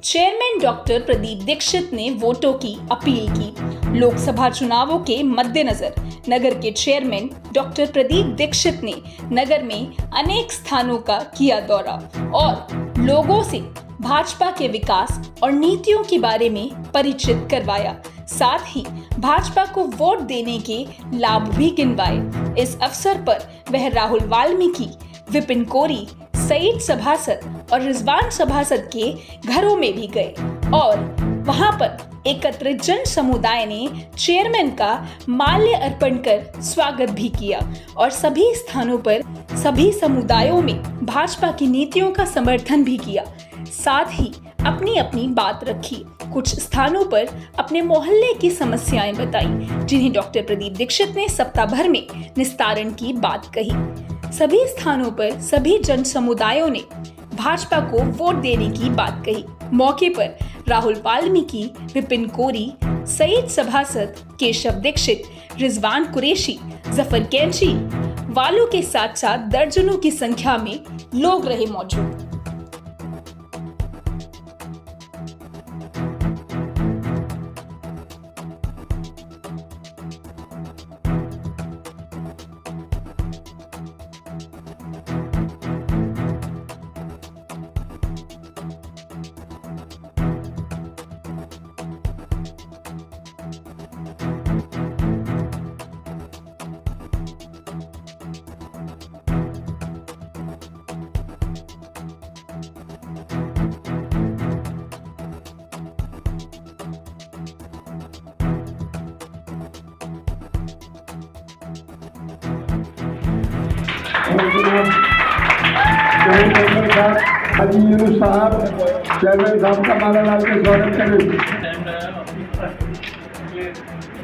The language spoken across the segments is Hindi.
चेयरमैन डॉक्टर प्रदीप दीक्षित ने वोटों की अपील की। लोकसभा चुनावों के मद्देनजर नगर के चेयरमैन डॉक्टर प्रदीप दीक्षित ने नगर में अनेक स्थानों का किया दौरा और लोगों से भाजपा के विकास और नीतियों के बारे में परिचित करवाया। साथ ही भाजपा को वोट देने के लाभ भी गिनवाए। इस अवसर पर वह राहुल वाल्मीकि, विपिन कोरी, सईद सभासद और रिजवान सभासद के घरों में भी गए और वहां पर एकत्रित जन समुदाय ने चेयरमैन का माल्य अर्पण कर स्वागत भी किया और सभी स्थानों पर सभी समुदायों में भाजपा की नीतियों का समर्थन भी किया। साथ ही अपनी अपनी बात रखी। कुछ स्थानों पर अपने मोहल्ले की समस्याएं बताई, जिन्हें डॉक्टर प्रदीप दीक्षित ने सप्ताह भर में निस्तारण की बात कही। सभी स्थानों पर सभी जन समुदायों ने भाजपा को वोट देने की बात कही। मौके पर राहुल वाल्मीकि, विपिन कोरी, सईद सभासद, केशव दीक्षित, रिजवान कुरैशी, जफर कैंची वालों के साथ साथ दर्जनों की संख्या में लोग रहे मौजूद। हाजी यूनुस साहब, चेयरमैन साहब का माला लाल के स्वागत करें।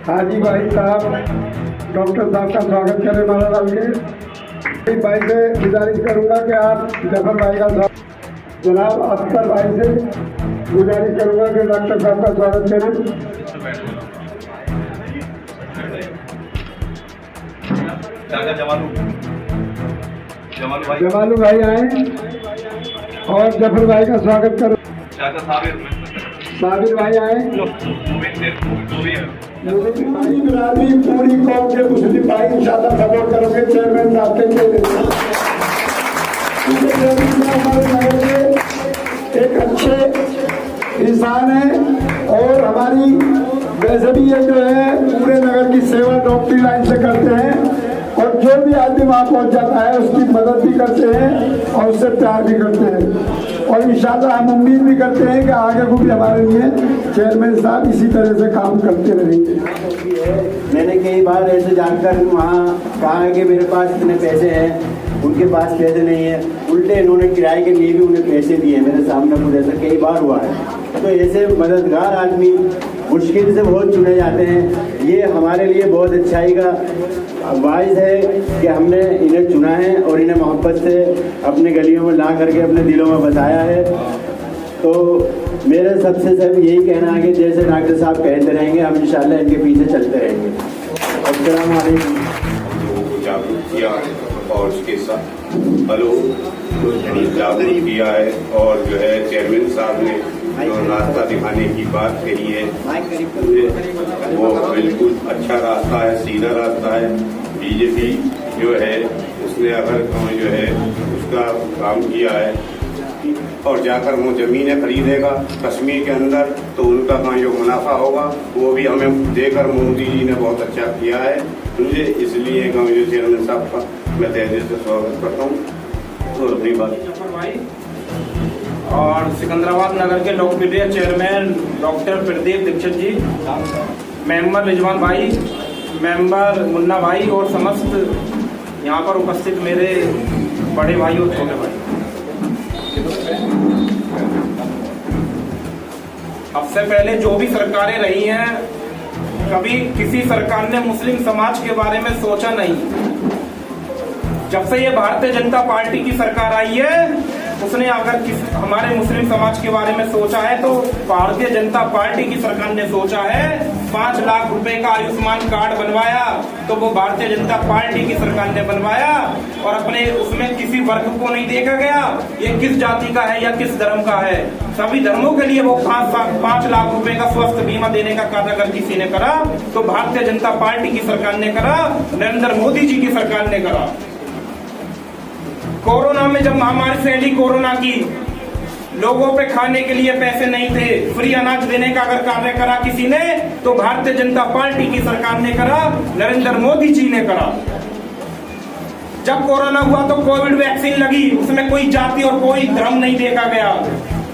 हाजी भाई साहब, डॉक्टर साहब का स्वागत करें माला लाल के। भाई से गुजारिश करूंगा कि आप जफर भाई का जनाब अख्तर भाई से गुजारिश करूंगा कि डॉक्टर साहब का स्वागत करें। जमालू भाई आए और जफर भाई का स्वागत करो। साबिर भाई आए। पूरी कौम के मुस्लिम भाई इंशाल्लाह सपोर्ट करोगे चेयरमैन साहब के लिए। एक अच्छे इंसान है और हमारी वैसे भी ये जो है पूरे नगर की सेवा डॉक्टरी लाइन से करते हैं और जो भी आदमी वहाँ पहुँच जाता है उसकी मदद भी करते हैं और उससे प्यार भी करते हैं और इंशाल्लाह हम उम्मीद भी करते हैं कि आगे को भी हमारे लिए चेयरमैन साहब इसी तरह से काम करते रहेंगे। मैंने कई बार ऐसे जानकर वहाँ कहा कि मेरे पास इतने पैसे हैं, उनके पास पैसे नहीं है, उल्टे इन्होंने किराए के लिए भी उन्हें पैसे दिए। मेरे सामने खुद ऐसा कई बार हुआ है। तो ऐसे मददगार आदमी मुश्किल से बहुत चुने जाते हैं। ये हमारे लिए बहुत अच्छाई का बाइस है कि हमने इन्हें चुना है और इन्हें मोहब्बत से अपने गलियों में ला करके अपने दिलों में बसाया है। तो मेरे सबसे सब यही कहना है कि जैसे डॉक्टर साहब कहते रहेंगे हम इंशाल्लाह इनके पीछे चलते रहेंगे। अस्सलाम वालेकुम। जागरूक किया और उसके साथ जागरूक किया है और जो है चेयरमैन साहब ने जो रास्ता दिखाने की बात कही है वो बिल्कुल अच्छा रास्ता है, सीधा रास्ता है। बीजेपी जो है उसने अगर जो है उसका काम किया है और जाकर वो जमीनें खरीदेगा कश्मीर के अंदर तो उनका कहाँ जो मुनाफा होगा वो भी हमें देकर मोदी जी ने बहुत अच्छा किया है। मुझे इसलिए जो चेयरमैन साहब का मैं तहे दिल से स्वागत करता हूँ और अपनी बात। और सिकंदराबाद नगर के लोकप्रिय चेयरमैन डॉक्टर प्रदीप दीक्षित जी, मेंबर रिजवान भाई, मेंबर मुन्ना भाई और समस्त यहाँ पर उपस्थित मेरे बड़े भाई और छोटे भाई, अब से पहले जो भी सरकारें रही हैं कभी किसी सरकार ने मुस्लिम समाज के बारे में सोचा नहीं। जब से ये भारतीय जनता पार्टी की सरकार आई है उसने अगर हमारे मुस्लिम समाज के बारे में सोचा है तो भारतीय जनता पार्टी की सरकार ने सोचा है। 5 लाख रुपए का आयुष्मान कार्ड बनवाया तो वो भारतीय जनता पार्टी की सरकार ने बनवाया, और अपने उसमें किसी वर्ग को नहीं देखा गया ये किस जाति का है या किस धर्म का है। सभी धर्मों के लिए वो 5 लाख रुपए का स्वास्थ्य बीमा देने का कार्य अगर किसी ने करा तो भारतीय जनता पार्टी की सरकार ने करा, नरेंद्र मोदी जी की सरकार ने करा। कोरोना में जब महामारी फैली कोरोना की, लोगों पे खाने के लिए पैसे नहीं थे, फ्री अनाज देने का अगर कार्य करा किसी ने तो भारतीय जनता पार्टी की सरकार ने करा, नरेंद्र मोदी जी ने करा। जब कोरोना हुआ तो कोविड वैक्सीन लगी, उसमें कोई जाति और कोई धर्म नहीं देखा गया।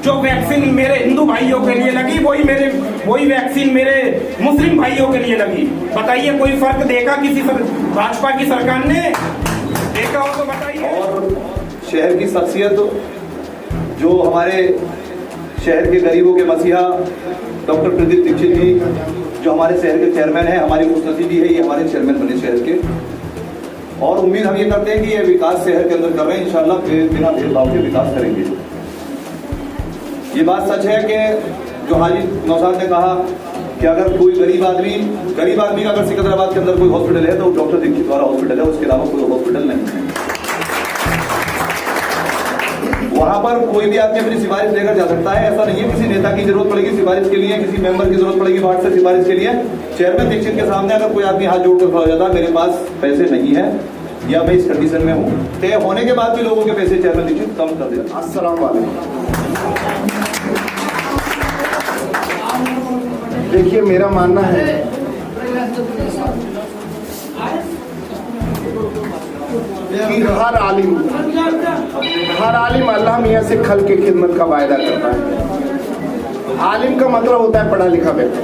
जो वैक्सीन मेरे हिंदू भाइयों के लिए लगी वही वैक्सीन मेरे मुस्लिम भाइयों के लिए लगी। बताइए कोई फर्क देखा किसी भाजपा की सरकार ने? देखा हो तो बताइए। और शहर की शख्सियत जो हमारे शहर के गरीबों के मसीहा डॉक्टर प्रदीप दीक्षित जी, जो हमारे शहर के चेयरमैन हैं, हमारी खुशनसीबी है ये हमारे चेयरमैन बने शहर के, और उम्मीद हम ये करते हैं कि ये विकास शहर के अंदर कर रहे हैं, इंशाल्लाह बिना भेदभाव के विकास करेंगे। ये बात सच है कि जो हाजी नौशाद ने कहा कि अगर कोई गरीब आदमी का अगर सिकंदराबाद के अंदर कोई हॉस्पिटल है तो डॉक्टर दीक्षित वाला हॉस्पिटल है, उसके अलावा कोई हॉस्पिटल नहीं है। वहां पर कोई भी आदमी अपनी सिफारिश लेकर जा सकता है। ऐसा नहीं है किसी नेता की जरूरत पड़ेगी सिफारिश के लिए, किसी मेंबर की जरूरत पड़ेगी वार्ड से सिफारिश के लिए। चेयरमैन दीक्षित के सामने अगर कोई आदमी हाथ जोड़कर खड़ा हो जाता है मेरे पास पैसे नहीं है या मैं इस कंडीशन में हूँ, तय होने के बाद भी लोगों के पैसे चेयरमैन दीक्षित कम कर देता। अस्सलाम वालेकुम। देखिए मेरा मानना है कि हर आलिम अल्लाह मियाँ से खल के खिदमत का वायदा करता है। आलिम का मतलब होता है पढ़ा लिखा व्यक्ति।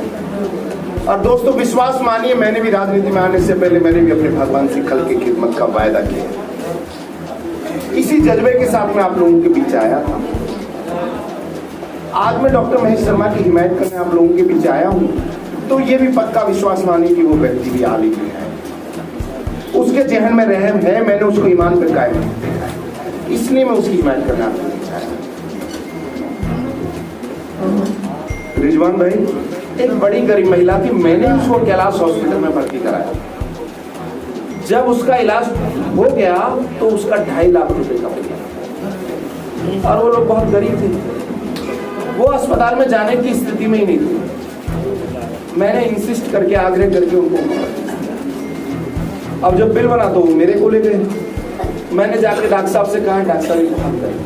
और दोस्तों विश्वास मानिए, मैंने भी राजनीति में आने से पहले मैंने भी अपने भगवान से खल के खिदमत का वायदा किया। इसी जज्बे के साथ मैं आप लोगों के बीच आया था। आज मैं डॉक्टर महेश शर्मा की हिमायत करने आप लोगों के बीच आया हूँ, तो ये भी पक्का विश्वास मानिए कि वो व्यक्ति भी आलिम है, उसके जहन में रहम है, मैंने उसको ईमान पर कायम किया, इसलिए मैं उसकी हिमायत करने आपके बीच आया। रिजवान भाई एक बड़ी गरीब महिला थी, मैंने उसको कैलाश हॉस्पिटल में भर्ती कराया। जब उसका इलाज हो गया तो उसका 2.5 लाख रुपए का बिल, और वो लोग बहुत गरीब थे, वो अस्पताल में जाने की स्थिति में ही नहीं थी। मैंने इंसिस्ट करके आग्रह करके उनको, अब जब बिल बना तो वो मेरे को ले गए। मैंने जाके डॉक्टर साहब से कहा डॉक्टर साहब इनको हम करें,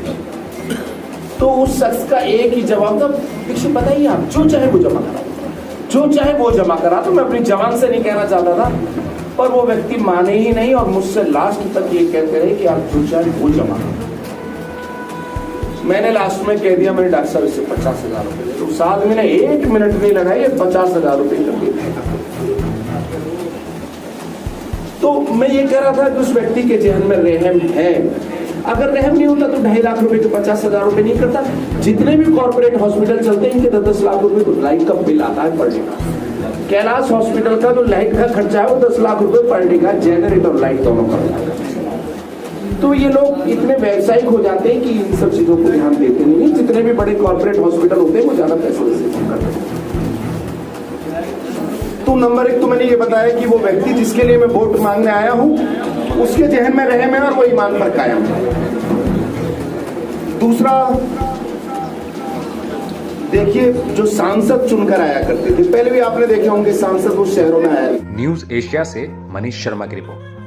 तो उस शख्स का एक ही जवाब था, दीक्षित बताइए आप जो चाहे वो जमा करा, जो चाहे वो जमा करा। तो मैं अपनी जवान से नहीं कहना चाहता था, पर वो व्यक्ति माने ही नहीं और मुझसे लास्ट तक ये कहते रहे कि आप जो चाहे वो जमा करा। मैंने लास्ट में कह दिया मैंने डॉक्टर साहब इससे 50,000 रुपए, तो उस आदमी ने 1 मिनट नहीं लगाई 50,000 रुपए कर दिए। तो मैं ये कह रहा था कि उस व्यक्ति के जहन में रहम है। अगर रहम नहीं होता तो 2.5 लाख रुपए के 50,000 रुपए नहीं करता। जितने भी कॉर्पोरेट हॉस्पिटल चलते हैं इनके 10 लाख रुपए तो लाइट का बिल आता है पर डे का। कैलाश हॉस्पिटल का जो लाइट का खर्चा है वो 10 लाख रुपए पर डे का, जनरेटर लाइट दोनों का। तो ये लोग इतने व्यावसायिक हो जाते हैं कि इन सब चीजों को ध्यान देते नहीं। जितने भी बड़े कॉर्पोरेट हॉस्पिटल होते हैं वो ज्यादा पैसे करते हैं। तो नंबर 1 तो मैंने ये बताया कि वो व्यक्ति जिसके लिए मैं वोट मांगने आया हूं उसके जहन में रहम है और वो ईमान पर कायम है। दूसरा, देखिए जो सांसद चुनकर आया करते थे, पहले भी आपने देखे होंगे सांसद उस शहरों में आया। न्यूज एशिया से मनीष शर्मा की रिपोर्ट।